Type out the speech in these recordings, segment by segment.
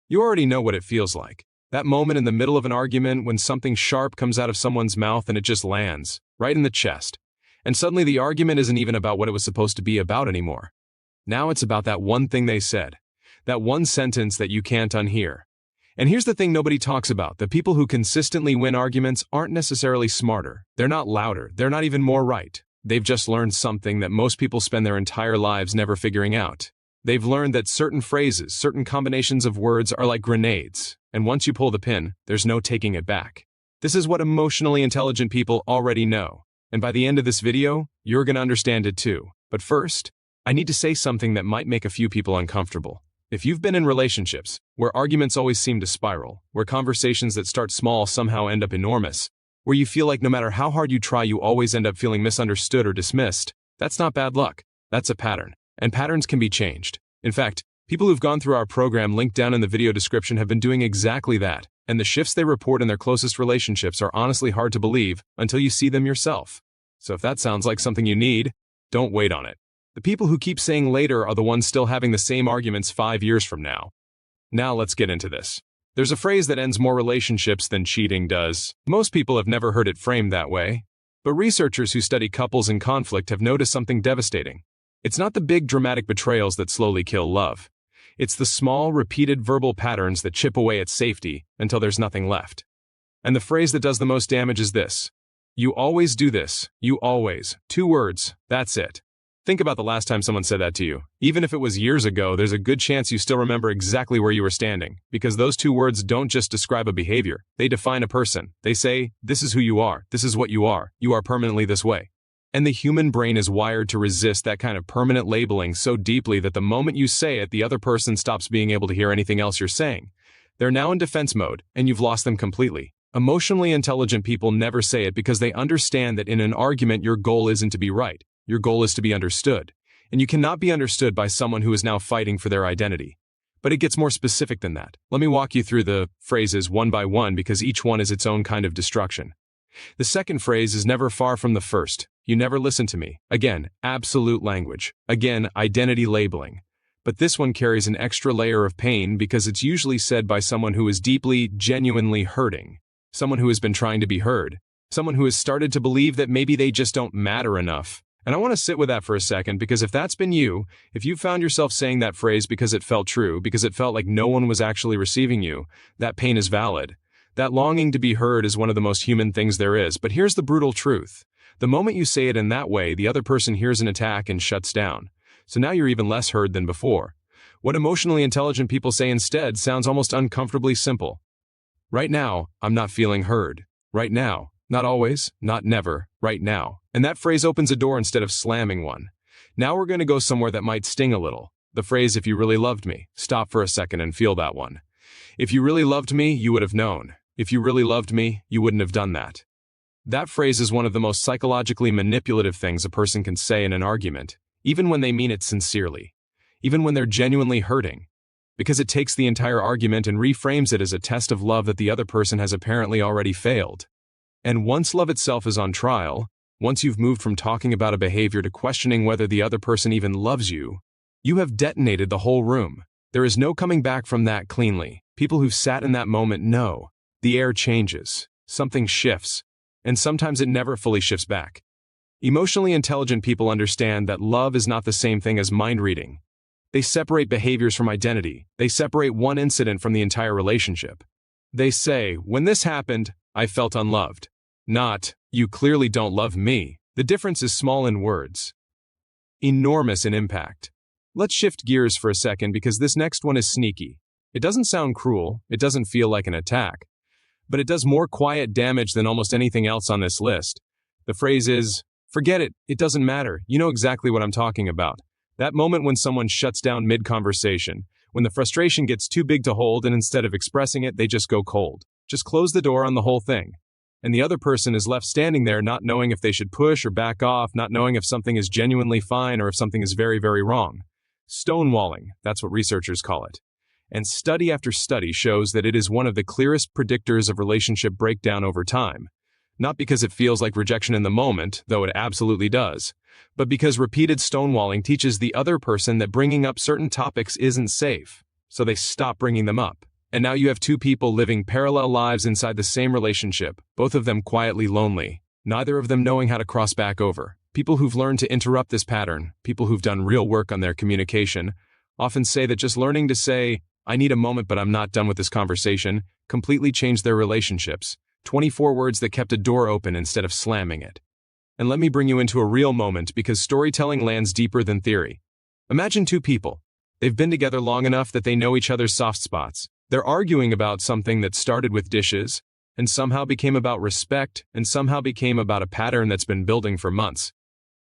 You already know what it feels like. That moment in the middle of an argument when something sharp comes out of someone's mouth and it just lands, right in the chest. And suddenly the argument isn't even about what it was supposed to be about anymore. Now it's about that one thing they said. That one sentence that you can't unhear. And here's the thing nobody talks about. The people who consistently win arguments aren't necessarily smarter. They're not louder. They're not even more right. They've just learned something that most people spend their entire lives never figuring out. They've learned that certain phrases, certain combinations of words are like grenades, and once you pull the pin, there's no taking it back. This is what emotionally intelligent people already know, and by the end of this video, you're going to understand it too. But first, I need to say something that might make a few people uncomfortable. If you've been in relationships where arguments always seem to spiral, where conversations that start small somehow end up enormous, where you feel like no matter how hard you try you always end up feeling misunderstood or dismissed, that's not bad luck. That's a pattern. And patterns can be changed. In fact, people who've gone through our program linked down in the video description have been doing exactly that, and the shifts they report in their closest relationships are honestly hard to believe until you see them yourself. So if that sounds like something you need, don't wait on it. The people who keep saying later are the ones still having the same arguments 5 years from now. Now let's get into this. There's a phrase that ends more relationships than cheating does. Most people have never heard it framed that way, but researchers who study couples in conflict have noticed something devastating. It's not the big dramatic betrayals that slowly kill love. It's the small, repeated verbal patterns that chip away at safety until there's nothing left. And the phrase that does the most damage is this. You always do this. You always. 2 words. That's it. Think about the last time someone said that to you. Even if it was years ago, there's a good chance you still remember exactly where you were standing, because those 2 words don't just describe a behavior. They define a person. They say, this is who you are. This is what you are. You are permanently this way. And the human brain is wired to resist that kind of permanent labeling so deeply that the moment you say it, the other person stops being able to hear anything else you're saying. They're now in defense mode, and you've lost them completely. Emotionally intelligent people never say it because they understand that in an argument your goal isn't to be right. Your goal is to be understood. And you cannot be understood by someone who is now fighting for their identity. But it gets more specific than that. Let me walk you through the phrases one by one because each one is its own kind of destruction. The second phrase is never far from the first. You never listen to me. Again, absolute language. Again, identity labeling. But this one carries an extra layer of pain because it's usually said by someone who is deeply, genuinely hurting. Someone who has been trying to be heard. Someone who has started to believe that maybe they just don't matter enough. And I want to sit with that for a second because if that's been you, if you found yourself saying that phrase because it felt true, because it felt like no one was actually receiving you, that pain is valid. That longing to be heard is one of the most human things there is, but here's the brutal truth. The moment you say it in that way, the other person hears an attack and shuts down. So now you're even less heard than before. What emotionally intelligent people say instead sounds almost uncomfortably simple. Right now, I'm not feeling heard. Right now. Not always, not never, right now. And that phrase opens a door instead of slamming one. Now we're going to go somewhere that might sting a little. The phrase, if you really loved me. Stop for a second and feel that one. If you really loved me, you would have known. If you really loved me, you wouldn't have done that. That phrase is one of the most psychologically manipulative things a person can say in an argument, even when they mean it sincerely, even when they're genuinely hurting, because it takes the entire argument and reframes it as a test of love that the other person has apparently already failed. And once love itself is on trial, once you've moved from talking about a behavior to questioning whether the other person even loves you, you have detonated the whole room. There is no coming back from that cleanly. People who've sat in that moment know. The air changes, something shifts, and sometimes it never fully shifts back. Emotionally intelligent people understand that love is not the same thing as mind reading. They separate behaviors from identity. They separate one incident from the entire relationship. They say, when this happened, I felt unloved. Not, you clearly don't love me. The difference is small in words, enormous in impact. Let's shift gears for a second because this next one is sneaky. It doesn't sound cruel. It doesn't feel like an attack. But it does more quiet damage than almost anything else on this list. The phrase is, forget it, it doesn't matter. You know exactly what I'm talking about. That moment when someone shuts down mid-conversation, when the frustration gets too big to hold and instead of expressing it, they just go cold. Just close the door on the whole thing. And the other person is left standing there not knowing if they should push or back off, not knowing if something is genuinely fine or if something is very, very wrong. Stonewalling, that's what researchers call it. And study after study shows that it is one of the clearest predictors of relationship breakdown over time. Not because it feels like rejection in the moment, though it absolutely does, but because repeated stonewalling teaches the other person that bringing up certain topics isn't safe, so they stop bringing them up. And now you have two people living parallel lives inside the same relationship, both of them quietly lonely, neither of them knowing how to cross back over. People who've learned to interrupt this pattern, people who've done real work on their communication, often say that just learning to say, "I need a moment but I'm not done with this conversation," completely changed their relationships. 24 words that kept a door open instead of slamming it. And let me bring you into a real moment, because storytelling lands deeper than theory. Imagine two people. They've been together long enough that they know each other's soft spots. They're arguing about something that started with dishes, and somehow became about respect, and somehow became about a pattern that's been building for months.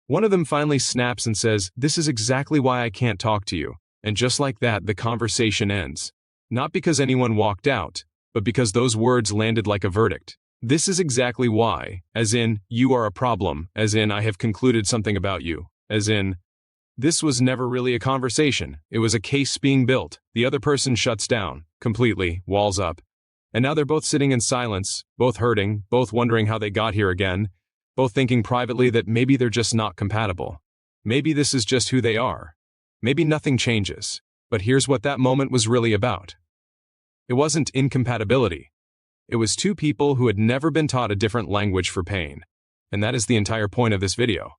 One of them finally snaps and says, "This is exactly why I can't talk to you." And just like that, the conversation ends. Not because anyone walked out, but because those words landed like a verdict. "This is exactly why," as in, "you are a problem," as in, "I have concluded something about you," as in, this was never really a conversation. It was a case being built. The other person shuts down, completely, walls up. And now they're both sitting in silence, both hurting, both wondering how they got here again, both thinking privately that maybe they're just not compatible. Maybe this is just who they are. Maybe nothing changes. But here's what that moment was really about. It wasn't incompatibility. It was two people who had never been taught a different language for pain. And that is the entire point of this video.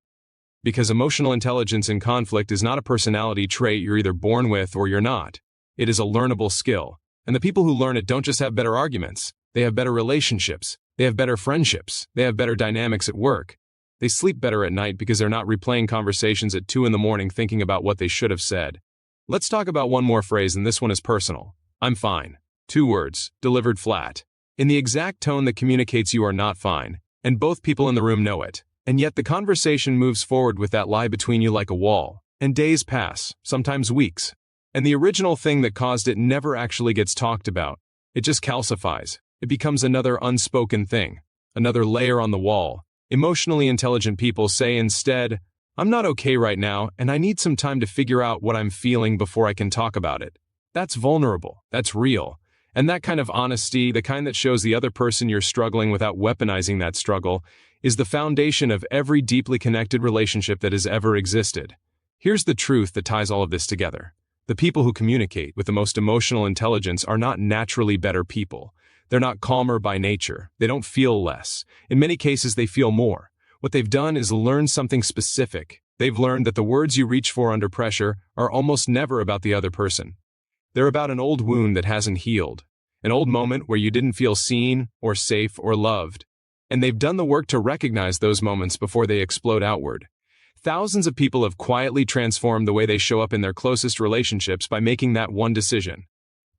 Because emotional intelligence in conflict is not a personality trait you're either born with or you're not. It is a learnable skill. And the people who learn it don't just have better arguments. They have better relationships. They have better friendships. They have better dynamics at work. They sleep better at night because they're not replaying conversations at 2 in the morning thinking about what they should have said. Let's talk about one more phrase, and this one is personal. "I'm fine." 2 words, delivered flat, in the exact tone that communicates you are not fine, and both people in the room know it. And yet the conversation moves forward with that lie between you like a wall, and days pass, sometimes weeks. And the original thing that caused it never actually gets talked about. It just calcifies. It becomes another unspoken thing, another layer on the wall. Emotionally intelligent people say instead, "I'm not okay right now, and I need some time to figure out what I'm feeling before I can talk about it." That's vulnerable. That's real. And that kind of honesty, the kind that shows the other person you're struggling without weaponizing that struggle, is the foundation of every deeply connected relationship that has ever existed. Here's the truth that ties all of this together. The people who communicate with the most emotional intelligence are not naturally better people. They're not calmer by nature. They don't feel less. In many cases, they feel more. What they've done is learn something specific. They've learned that the words you reach for under pressure are almost never about the other person. They're about an old wound that hasn't healed, an old moment where you didn't feel seen or safe or loved. And they've done the work to recognize those moments before they explode outward. Thousands of people have quietly transformed the way they show up in their closest relationships by making that one decision.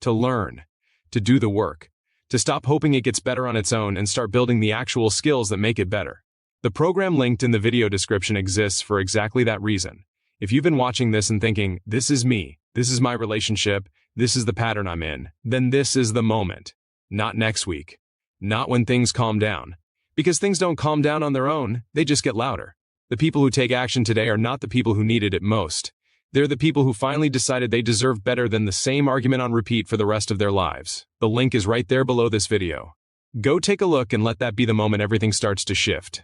To learn, to do the work, to stop hoping it gets better on its own and start building the actual skills that make it better. The program linked in the video description exists for exactly that reason. If you've been watching this and thinking, "This is me, this is my relationship, this is the pattern I'm in," then this is the moment. Not next week. Not when things calm down. Because things don't calm down on their own, they just get louder. The people who take action today are not the people who needed it most. They're the people who finally decided they deserve better than the same argument on repeat for the rest of their lives. The link is right there below this video. Go take a look and let that be the moment everything starts to shift.